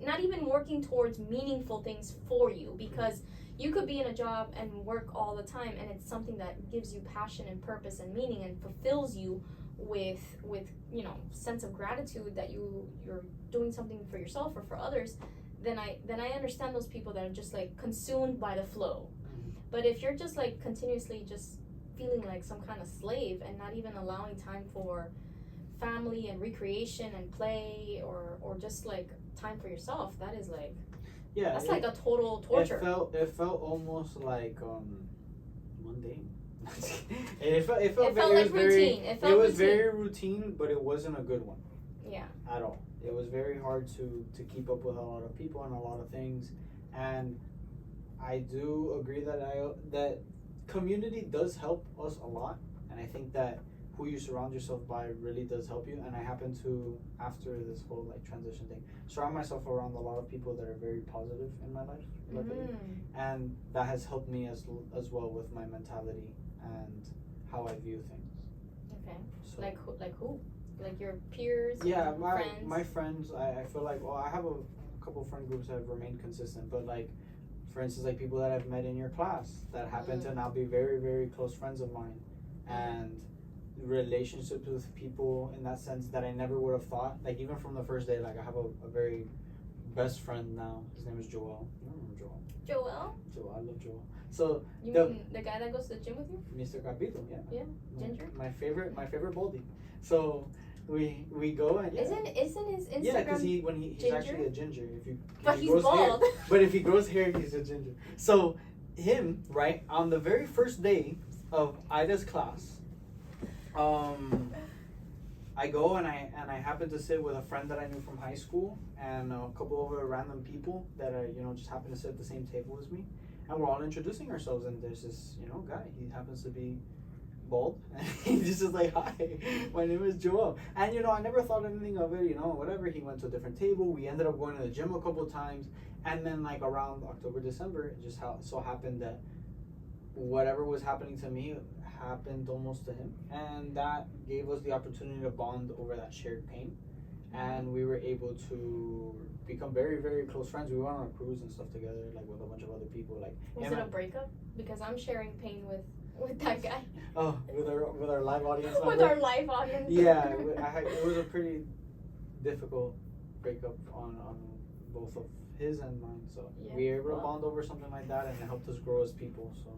not even working towards meaningful things for you, because you could be in a job and work all the time and it's something that gives you passion and purpose and meaning and fulfills you with you know, sense of gratitude that you're doing something for yourself or for others, then I understand those people that are just like consumed by the flow. But if you're just like continuously just feeling like some kind of slave and not even allowing time for family and recreation and play or just like time for yourself, that is like, yeah, that's like a total torture. It felt almost like mundane. it felt like routine. It was routine. very routine, but it wasn't a good one. Yeah. At all. It was very hard to keep up with a lot of people and a lot of things, and I do agree that community does help us a lot, and I think that who you surround yourself by really does help you. And I happen to, after this whole like transition thing, surround myself around a lot of people that are very positive in my life, luckily, and that has helped me as well with my mentality and how I view things. Okay. So, Like who? Like your peers? yeah, and my friends. I feel like, well, I have a couple friend groups that have remained consistent, but like, for instance, like people that I've met in your class that happen to now be very, very close friends of mine, and relationships with people in that sense that I never would have thought. Like even from the first day, like I have a very best friend now. His name is Joel. You remember Joel? Joel, I love Joel. So You mean the guy that goes to the gym with you? Mr. Capito, yeah. Yeah, Ginger. My favorite Baldy. So we go and Isn't his Instagram? yeah, because he's ginger? actually a ginger. But he he's grows bald. hair, but if he grows hair, he's a ginger. So him, right, on the very first day of Ida's class, I go and I happen to sit with a friend that I knew from high school and a couple of other random people that are, you know, just happen to sit at the same table as me, and we're all introducing ourselves, and there's this, you know, guy. He happens to be bald, and he's just like, hi, my name is Joel. And you know, I never thought anything of it, you know, whatever. He went to a different table. We ended up going to the gym a couple of times, and then like around October, December, it just so happened that whatever was happening to me happened almost to him, and that gave us the opportunity to bond over that shared pain, and we were able to become very, very close friends. We went on a cruise and stuff together, like with a bunch of other people. Like, Was it a breakup? Because I'm sharing pain with that guy. Oh, with our live audience. With our live audience. Yeah, it was a pretty difficult breakup on both of his and mine. So Yeah, we were able to well. bond over something like that, and it helped us grow as people. So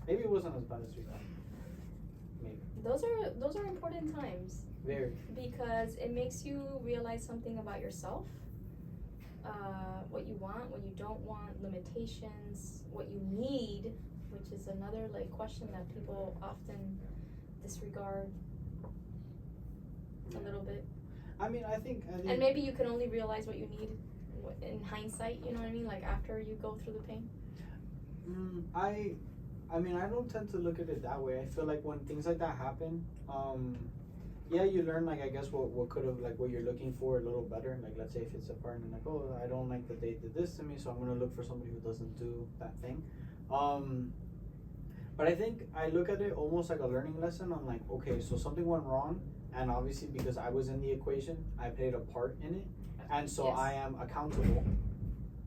maybe it wasn't as bad as we thought. Maybe. Those are important times, Very. because it makes you realize something about yourself, what you want, what you don't want, limitations, what you need, which is another like question that people often disregard a little bit. I mean, I think. And maybe you can only realize what you need in hindsight, you know what I mean? Like after you go through the pain. I mean, I don't tend to look at it that way. I feel like when things like that happen, yeah, you learn, like, I guess what could have, like, what you're looking for a little better. Like, let's say if it's a partner, like, oh, I don't like that they did this to me, so I'm gonna look for somebody who doesn't do that thing. But I think I look at it almost like a learning lesson on, like, okay, so something went wrong, and obviously because I was in the equation, I played a part in it, and so Yes. I am accountable.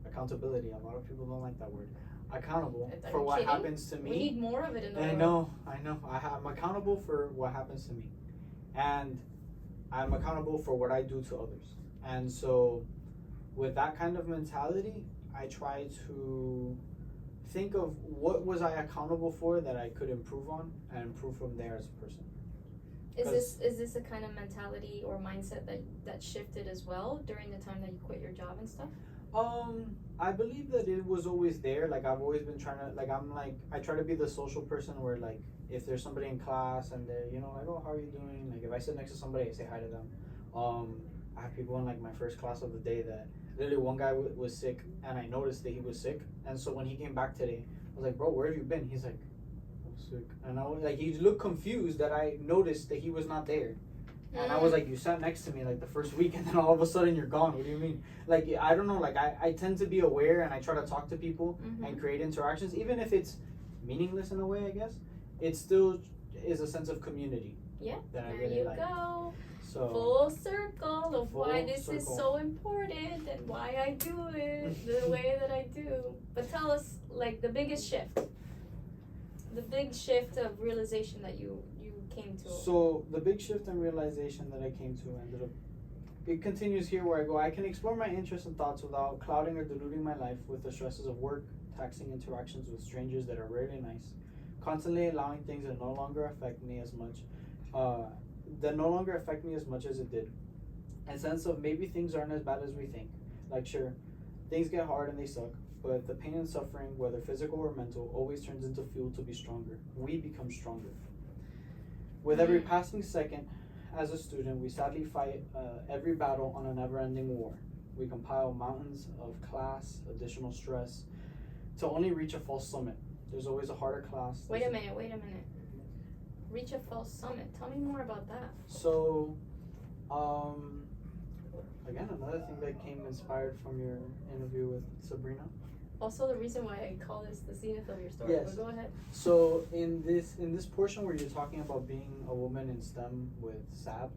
Accountability, a lot of people don't like that word. Accountable Are for you what kidding? happens to me. We need more of it in the I world. know. I'm accountable for what happens to me, and I'm accountable for what I do to others. And so, with that kind of mentality, I try to think of what was I accountable for that I could improve on, and improve from there as a person. Is this a kind of mentality or mindset that shifted as well during the time that you quit your job and stuff? I believe that it was always there. Like, I've always been trying to, like, I try to be the social person where, like, if there's somebody in class and they're, you know, like, oh, how are you doing? Like, if I sit next to somebody, I say hi to them. I have people in, like, my first class of the day that literally one guy was sick, and I noticed that he was sick. And so when he came back today, I was like, bro, where have you been? He's like, I'm sick. And I was like, he looked confused that I noticed that he was not there. And I was like, you sat next to me like the first week, and then all of a sudden you're gone. What do you mean? Like, I don't know. Like, I tend to be aware, and I try to talk to people and create interactions, even if it's meaningless in a way. I guess it still is a sense of community. Yeah, that I there really you like. go. So Full circle of why Full this is circle. so important and why I do it the way that I do. But tell us, like, the biggest shift. The big shift of realization that you came to. So the big shift in realization that I came to ended up. It continues here where I go. I can explore my interests and thoughts without clouding or diluting my life with the stresses of work, taxing interactions with strangers that are rarely nice, constantly allowing things that no longer affect me as much, as it did. A sense of maybe things aren't as bad as we think. Like, sure, things get hard and they suck, but the pain and suffering, whether physical or mental, always turns into fuel to be stronger. We become stronger. With every passing second, as a student, we sadly fight every battle on a never-ending war. We compile mountains of class, additional stress, to only reach a false summit. There's always a harder class. Wait a minute. Reach a false summit. Tell me more about that. So, again, another thing that came inspired from your interview with Sabrina. Also, the reason why I call this the zenith of your story. Yes. But go ahead. So in this portion where you're talking about being a woman in STEM with SAB,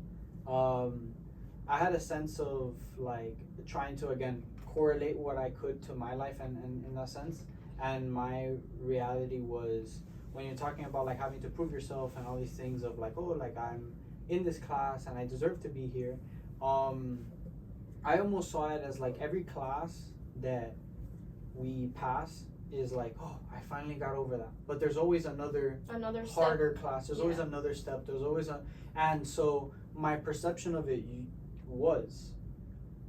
I had a sense of like trying to again correlate what I could to my life and in that sense. And my reality was when you're talking about like having to prove yourself and all these things of like, oh, like I'm in this class and I deserve to be here. I almost saw it as like every class that we pass is like, oh, I finally got over that. But there's always another harder class. There's always another step. There's always and so my perception of it was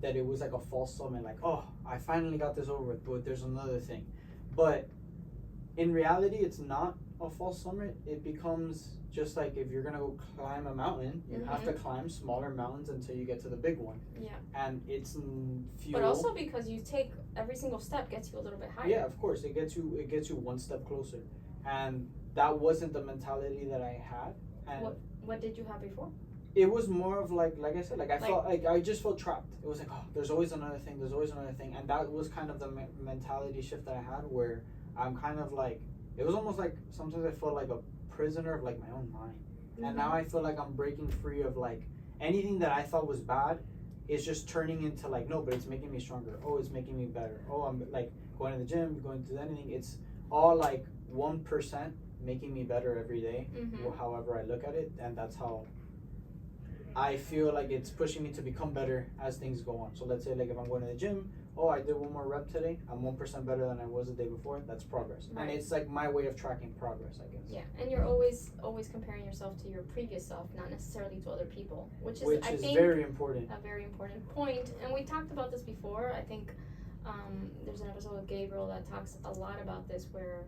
that it was like a false summit. Like, oh, I finally got this over with, but there's another thing. But in reality, it's not a false summit. It becomes just like if you're gonna go climb a mountain, you have to climb smaller mountains until you get to the big one. Yeah. And it's fuel. But also because you take every single step gets you a little bit higher. Yeah, of course, it gets you one step closer, and that wasn't the mentality that I had. And what did you have before? it was more of like I said, like I felt like I just felt trapped. It was like, oh, there's always another thing, and that was kind of the mentality shift that I had, where I'm kind of like, it was almost like sometimes I felt like a prisoner of like my own mind. And now I feel like I'm breaking free of like anything that I thought was bad is just turning into like, no, but it's making me stronger. Oh, it's making me better. Oh, I'm like going to the gym, going to anything. It's all like 1% making me better every day, however I look at it. And that's how I feel like it's pushing me to become better as things go on. So let's say like if I'm going to the gym, oh, I did one more rep today, I'm 1% better than I was the day before. That's progress. Right. And it's like my way of tracking progress, I guess. Yeah, and you're always comparing yourself to your previous self, not necessarily to other people, which is I think very important. A very important point. And we talked about this before. I think there's an episode with Gabriel that talks a lot about this, where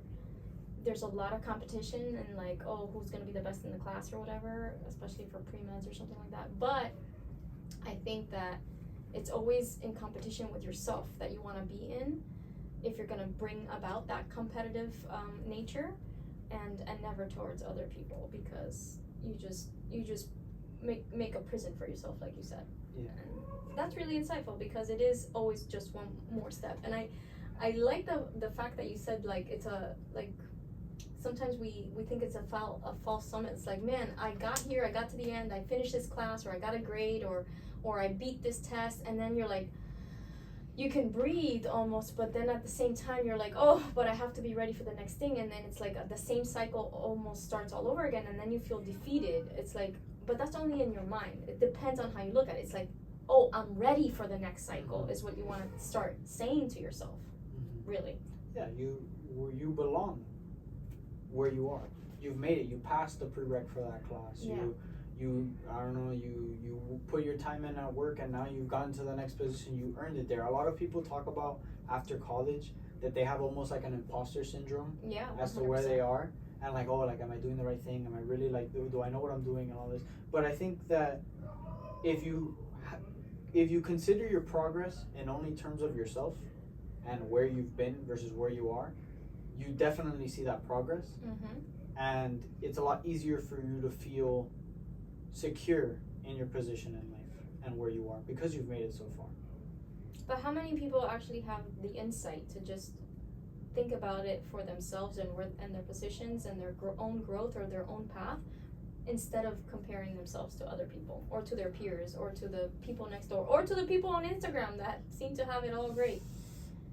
there's a lot of competition and like, oh, who's gonna be the best in the class or whatever, especially for pre-meds or something like that. But I think that it's always in competition with yourself that you want to be in, if you're going to bring about that competitive nature, and never towards other people, because you just make a prison for yourself, like you said. Yeah. And that's really insightful, because it is always just one more step. And I like the fact that you said like it's a like sometimes we think it's a false summit. It's like, man, I got here, I got to the end, I finished this class, or I got a grade, or I beat this test, and then you're like, you can breathe almost, but then at the same time you're like, oh, but I have to be ready for the next thing, and then it's like the same cycle almost starts all over again, and then you feel defeated. It's like, but that's only in your mind. It depends on how you look at it. It's like, oh, I'm ready for the next cycle is what you want to start saying to yourself, really. Yeah, you belong where you are. You've made it. You passed the prereq for that class. Yeah. You put your time in at work, and now you've gotten to the next position. You earned it there. A lot of people talk about after college that they have almost like an imposter syndrome. Yeah, 100%. As to where they are, and like, oh, like, am I doing the right thing? Am I really like, do I know what I'm doing and all this? But I think that if you consider your progress in only terms of yourself and where you've been versus where you are, you definitely see that progress, and it's a lot easier for you to feel secure in your position in life and where you are because you've made it so far. But how many people actually have the insight to just think about it for themselves and their positions and their own growth or their own path, instead of comparing themselves to other people or to their peers or to the people next door or to the people on Instagram that seem to have it all great?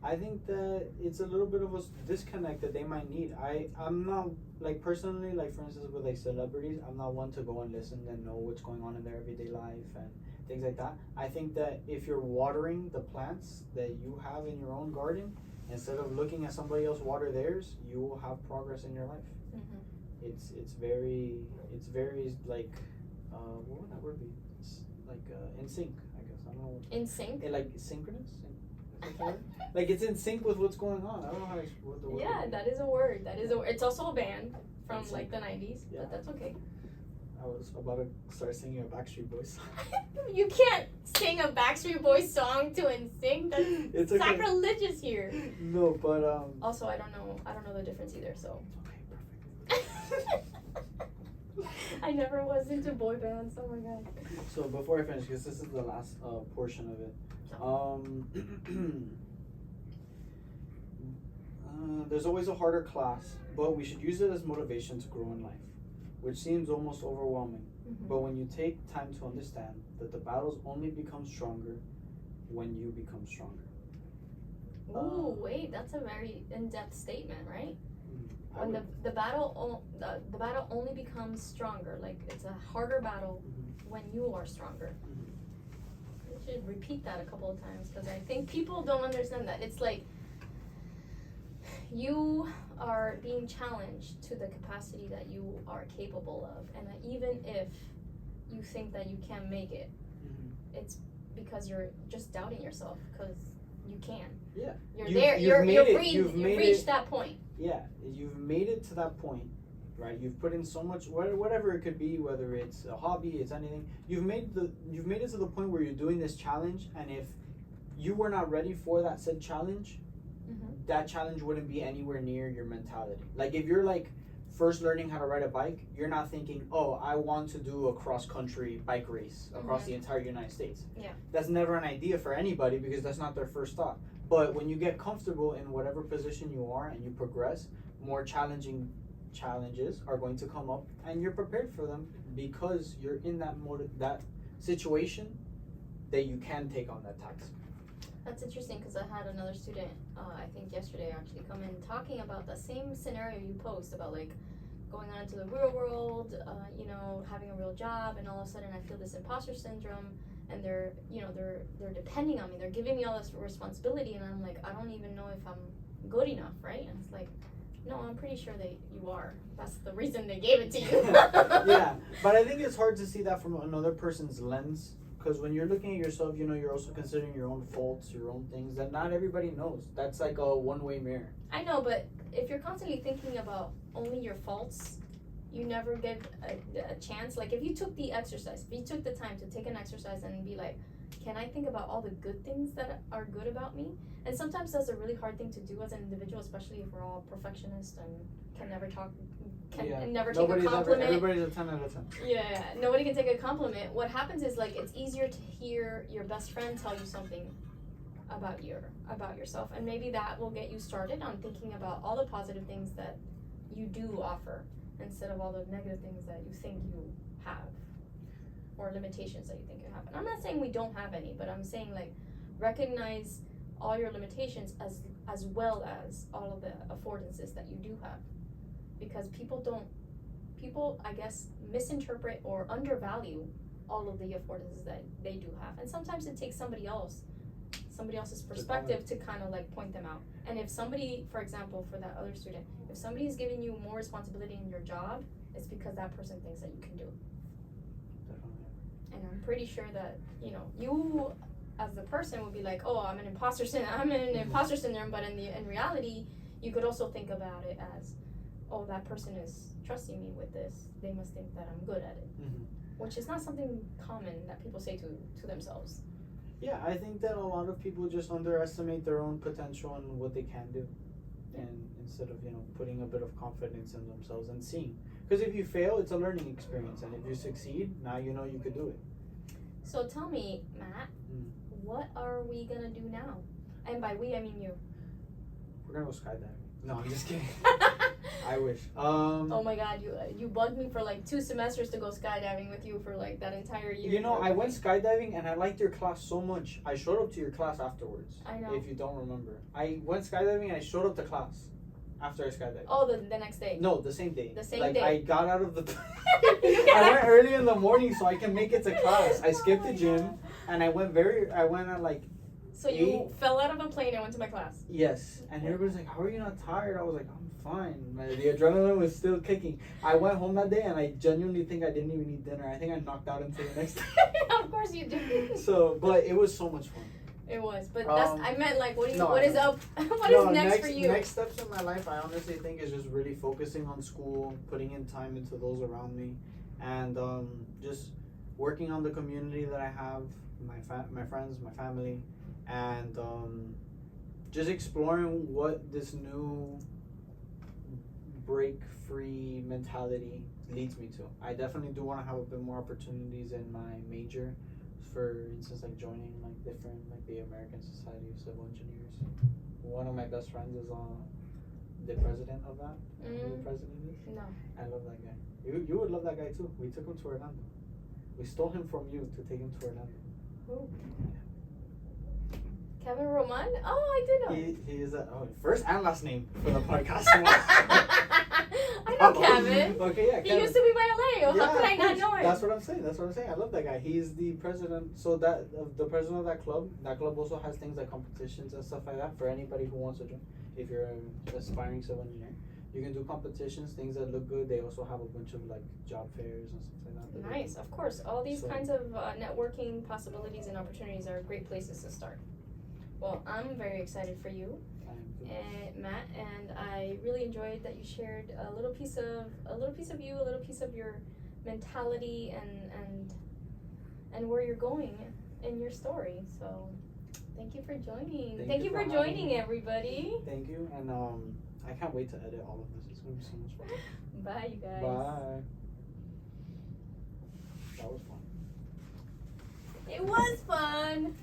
I think that it's a little bit of a disconnect that they might need. I'm not, like, personally, like, for instance, with, like, celebrities, I'm not one to go and listen and know what's going on in their everyday life and things like that. I think that if you're watering the plants that you have in your own garden, instead of looking at somebody else water theirs, you will have progress in your life. It's very like, what would that word be? It's like in sync, I guess. I don't know. In sync? Like synchronous? Like it's in sync with what's going on. I don't know how to what the word Yeah, is. that is a word. That is a word. It's also a band from It's like the 90s, yeah. but that's okay. I was about to start singing a Backstreet Boys song. You can't sing a Backstreet Boys song to NSYNC. That's It's okay. sacrilegious here. No, but Also, I don't know the difference either, so. okay, perfect. I never was into boy bands. Oh my god. So before I finish, because this is the last portion of it, there's always a harder class, but we should use it as motivation to grow in life, which seems almost overwhelming. But when you take time to understand that the battles only become stronger when you become stronger. Ooh, wait, that's a very in-depth statement, right? I When would- the battle the battle only becomes stronger, like it's a harder battle when you are stronger. I should repeat that a couple of times because I think people don't understand that. It's like you are being challenged to the capacity that you are capable of, and that even if you think that you can't make it, it's because you're just doubting yourself because you can. Yeah. You're You've- there. you've made it. You've You've reached made it. that point. Yeah, you've made it to that point, right? You've put in so much, whatever it could be, whether it's a hobby, it's anything. You've made it to the point where you're doing this challenge, and if you were not ready for that said challenge, that challenge wouldn't be anywhere near your mentality. Like if you're like first learning how to ride a bike, you're not thinking, oh, I want to do a cross country bike race across the entire United States. Yeah. That's never an idea for anybody because that's not their first thought. But when you get comfortable in whatever position you are and you progress, more challenging challenges are going to come up, and you're prepared for them because you're in that that situation that you can take on that task. That's interesting because I had another student, I think yesterday actually, come in talking about the same scenario you posed about like going on into the real world, having a real job, and all of a sudden I feel this imposter syndrome, and they're depending on me, they're giving me all this responsibility, and I'm like, I don't even know if I'm good enough, right? And it's like, no, I'm pretty sure that you are. That's the reason they gave it to you. Yeah, but I think it's hard to see that from another person's lens. Because when you're looking at yourself, you're also considering your own faults, your own things that not everybody knows. That's like a one-way mirror. I know, but if you're constantly thinking about only your faults, you never get a chance. Like if you took the exercise, if you took the time to take an exercise and be like, can I think about all the good things that are good about me? And sometimes that's a really hard thing to do as an individual, especially if we're all perfectionists and can never talk, and never take a compliment. Everybody's a 10 out of 10. Yeah, nobody can take a compliment. What happens is like it's easier to hear your best friend tell you something about yourself, and maybe that will get you started on thinking about all the positive things that you do offer instead of all the negative things that you think you have or limitations that you think you have. And I'm not saying we don't have any, but I'm saying like recognize all your limitations as well as all of the affordances that you do have, because people I guess misinterpret or undervalue all of the affordances that they do have, and sometimes it takes somebody else's perspective to kind of like point them out. And if somebody, for example, for that other student, if somebody is giving you more responsibility in your job, it's because that person thinks that you can do it. And I'm pretty sure that you as the person would be like, oh, I'm an imposter syndrome, but in reality you could also think about it as, oh, that person is trusting me with this, they must think that I'm good at it. Which is not something common that people say to themselves. Yeah, I think that a lot of people just underestimate their own potential and what they can do. and instead of putting a bit of confidence in themselves and seeing. Because if you fail, it's a learning experience, and if you succeed, now you know you could do it. So tell me, Matt, what are we gonna do now? And by we, I mean you. We're gonna go skydiving. No, I'm just kidding. I wish. Oh my God, you bugged me for like 2 semesters to go skydiving with you for like that entire year. I went skydiving and I liked your class so much. I showed up to your class afterwards. I know. If you don't remember, I went skydiving and I showed up to class after I skydived. Oh, the next day. No, the same day. The same like, day. I got out of the. I went early in the morning so I can make it to class. I skipped the gym and I went at like. So you fell out of a plane and went to my class. Yes, and everybody's like, "How are you not tired?" I was like, "I'm fine." The adrenaline was still kicking. I went home that day and I genuinely think I didn't even eat dinner. I think I knocked out until the next day. Of course you did. So, but it was so much fun. It was, but I meant like, what is up? What No, is next for you? Next steps in my life, I honestly think is just really focusing on school, putting in time into those around me, and just working on the community that I have, my friends, my family, and just exploring what this new break-free mentality leads me to. I definitely do want to have a bit more opportunities in my major. For instance, like joining like different, like the American Society of Civil Engineers. One of my best friends is the president of that. You know who the president is? No. I love that guy. You would love that guy too. We took him to Orlando. We stole him from you to take him to Orlando. Who? Kevin Roman? Oh, I do know. He is first and last name for the podcast. I know Kevin. Okay, yeah. He Kevin. used to be my LA. How could I not know him? That's what I'm saying. I love that guy. He's the president. So the president of that club. That club also has things like competitions and stuff like that for anybody who wants to join. If you're an aspiring civil engineer, you can do competitions, things that look good. They also have a bunch of like job fairs and stuff like that. Nice, of course. All these kinds of networking possibilities and opportunities are great places to start. Well, I'm very excited for you, Matt, and I really enjoyed that you shared a little piece of you, a little piece of your mentality and where you're going in your story. So, thank you for joining. Thank you for joining, everybody. Thank you, and I can't wait to edit all of this. It's gonna be so much fun. Bye, you guys. Bye. That was fun. It was fun.